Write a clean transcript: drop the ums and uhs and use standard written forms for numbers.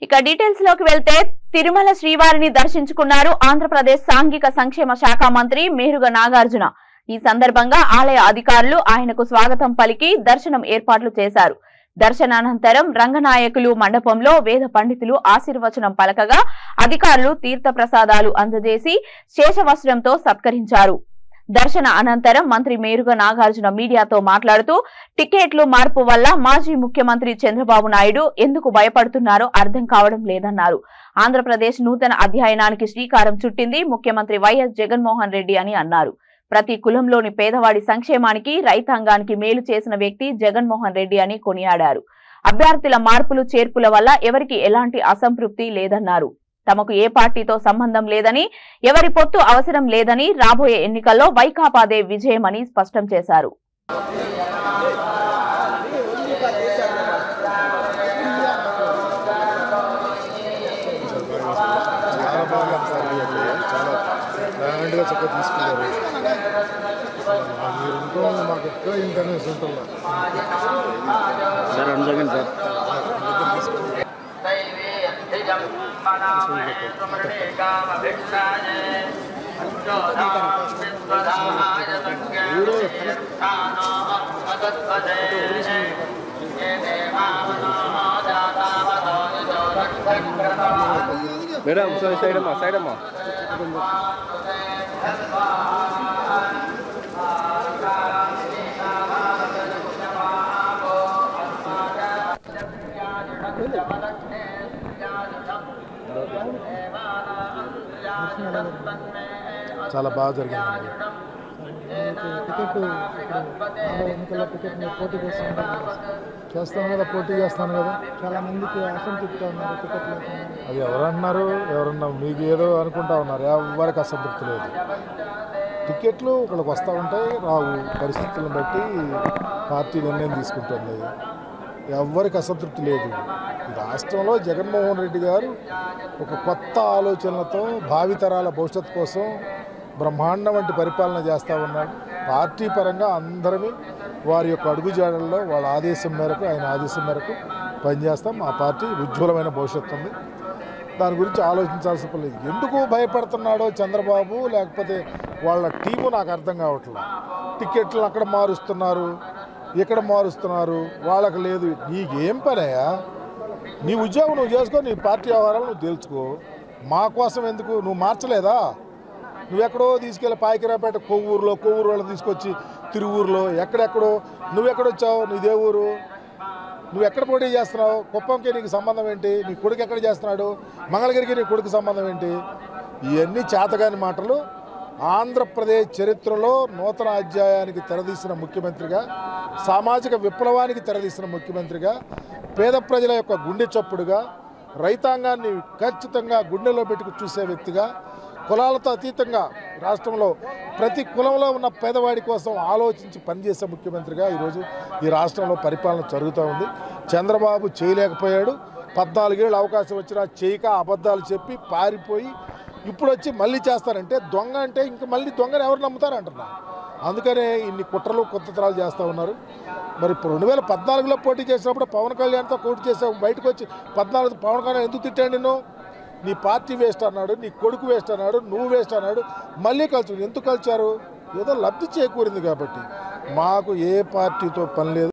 ఇక డీటెయిల్స్ లోకి వెళ్తే తిరుమల శ్రీవారిని దర్శించుకున్నారు ఆంధ్రప్రదేశ్ సాంఘిక సంక్షేమ శాఖ మంత్రి మేరుగ నాగార్జున. ఈ సందర్భంగా ఆలయ అధికారులు ఆయనకు స్వాగతం పలికి దర్శనం ఏర్పాట్లు చేశారు. దర్శనానంతరం రంగనాయకులు మండపంలో వేద పండితులు ఆశీర్వచనం పలకగా అధికారులు తీర్థ ప్రసాదాలు అందజేసి శేషవస్త్రంతో సత్కరించారు. దర్శన అనంతరం మంత్రి మేరుగ నాగార్జున మీడియాతో మాట్లాడుతూ టికెట్లు మార్పు వల్ల మాజీ ముఖ్యమంత్రి చంద్రబాబు నాయుడు ఎందుకు భయపడుతున్నారో అర్థం కావడం లేదన్నారు. ఆంధ్రప్రదేశ్ నూతన అధ్యయనానికి శ్రీకారం చుట్టింది ముఖ్యమంత్రి వైఎస్ జగన్మోహన్ రెడ్డి అని అన్నారు. ప్రతి కులంలోని పేదవాడి సంక్షేమానికి రైతాంగానికి మేలు చేసిన వ్యక్తి జగన్మోహన్ రెడ్డి అని కొనియాడారు. అభ్యర్థుల మార్పులు చేర్పుల వల్ల ఎవరికి ఎలాంటి అసంతృప్తి లేదన్నారు. తమకు ఏ పార్టీతో సంబంధం లేదని, ఎవరి పొత్తు అవసరం లేదని, రాబోయే ఎన్నికల్లో వైకాపాదే విజయమని స్పష్టం చేశారు. మేడం సైడ్ అమ్మా చాలా బాగా జరిగింది. పోటీ చేస్తాను కదా, పోటీ చేస్తాను కదా. చాలా మందికి అసంతృప్తి ఉన్నారు టికెట్ లేకుండా. అది ఎవరన్నారు, ఎవరన్నా మీకు ఏదో అనుకుంటా ఉన్నారు. ఎవరికి అసంతృప్తి లేదు. టికెట్లు ఒకళ్ళకి వస్తూ ఉంటాయి, రావు. పరిస్థితులను బట్టి పార్టీ నిర్ణయం తీసుకుంటుంది. ఎవరికి అసంతృప్తి లేదు. ఈ రాష్ట్రంలో జగన్మోహన్ రెడ్డి గారు ఒక కొత్త ఆలోచనలతో భావితరాల భవిష్యత్తు కోసం బ్రహ్మాండం వంటి పరిపాలన చేస్తూ ఉన్నాడు. పార్టీ పరంగా అందరినీ వారి యొక్క అడుగుజాడల్లో వాళ్ళ ఆదేశం మేరకు, ఆయన ఆదేశం మేరకు పనిచేస్తాం. ఆ పార్టీ ఉజ్వలమైన భవిష్యత్తు ఉంది. దాని గురించి ఆలోచించాల్సిన పని లేదు. ఎందుకు భయపడుతున్నాడో చంద్రబాబు లేకపోతే వాళ్ళ టీము నాకు అర్థం కావట్లేదు. టికెట్లు అక్కడ మారుస్తున్నారు, ఇక్కడ మారుస్తున్నారు, వాళ్ళకి లేదు. నీకేం పనయా? నీ ఉద్యోగం నువ్వు చేసుకో, నీ పార్టీ వ్యవహారాలు నువ్వు తెలుసుకో. మా కోసం ఎందుకు? నువ్వు మార్చలేదా? నువ్వెక్కడో తీసుకెళ్ళి పాయకిరాపేట కొవ్వూరు వాళ్ళని తీసుకొచ్చి తిరువూరులో ఎక్కడెక్కడో నువ్వెక్కడొచ్చావు? నీదే ఊరు? నువ్వు ఎక్కడ పోటీ చేస్తున్నావు? కుప్పంకి నీకు సంబంధం ఏంటి? నీ కొడుకు ఎక్కడ చేస్తున్నాడు? మంగళగిరికి నీ కొడుకు సంబంధం ఏంటి? ఇవన్నీ చేతగాని మాటలు. ఆంధ్రప్రదేశ్ చరిత్రలో నూతన అధ్యాయానికి తెరదీసిన ముఖ్యమంత్రిగా, సామాజిక విప్లవానికి తెరదీసిన ముఖ్యమంత్రిగా, పేద ప్రజల యొక్క గుండె చప్పుడుగా, రైతాంగాన్ని ఖచ్చితంగా గుండెలో పెట్టుకు చూసే వ్యక్తిగా, కులాలతో అతీతంగా రాష్ట్రంలో ప్రతి కులంలో ఉన్న పేదవాడి కోసం ఆలోచించి పనిచేసే ముఖ్యమంత్రిగా ఈరోజు ఈ రాష్ట్రంలో పరిపాలన జరుగుతూ ఉంది. చంద్రబాబు చేయలేకపోయాడు. 14 ఏళ్ళు అవకాశం వచ్చినా చేయక అబద్ధాలు చెప్పి పారిపోయి ఇప్పుడు వచ్చి మళ్ళీ చేస్తారంటే దొంగ అంటే ఇంక మళ్ళీ దొంగను ఎవరు నమ్ముతారంటున్నా. అందుకనే ఇన్ని కుట్రలు కుతంత్రాలు చేస్తూ ఉన్నారు. మరి 2014లో పోటీ చేసినప్పుడు పవన్ కళ్యాణ్తో పోటీ చేసావు. బయటకు వచ్చి 14 పవన్ కళ్యాణ్ ఎందుకు తిట్టాడు నిన్ను? నీ పార్టీ వేస్ట్ అన్నాడు, నీ కొడుకు వేస్ట్ అన్నాడు, నువ్వు వేస్ట్ అన్నాడు. మళ్ళీ కలిసి ఎందుకు కలిచారు? ఏదో లబ్ధి చేకూరింది కాబట్టి. మాకు ఏ పార్టీతో పని లేదు.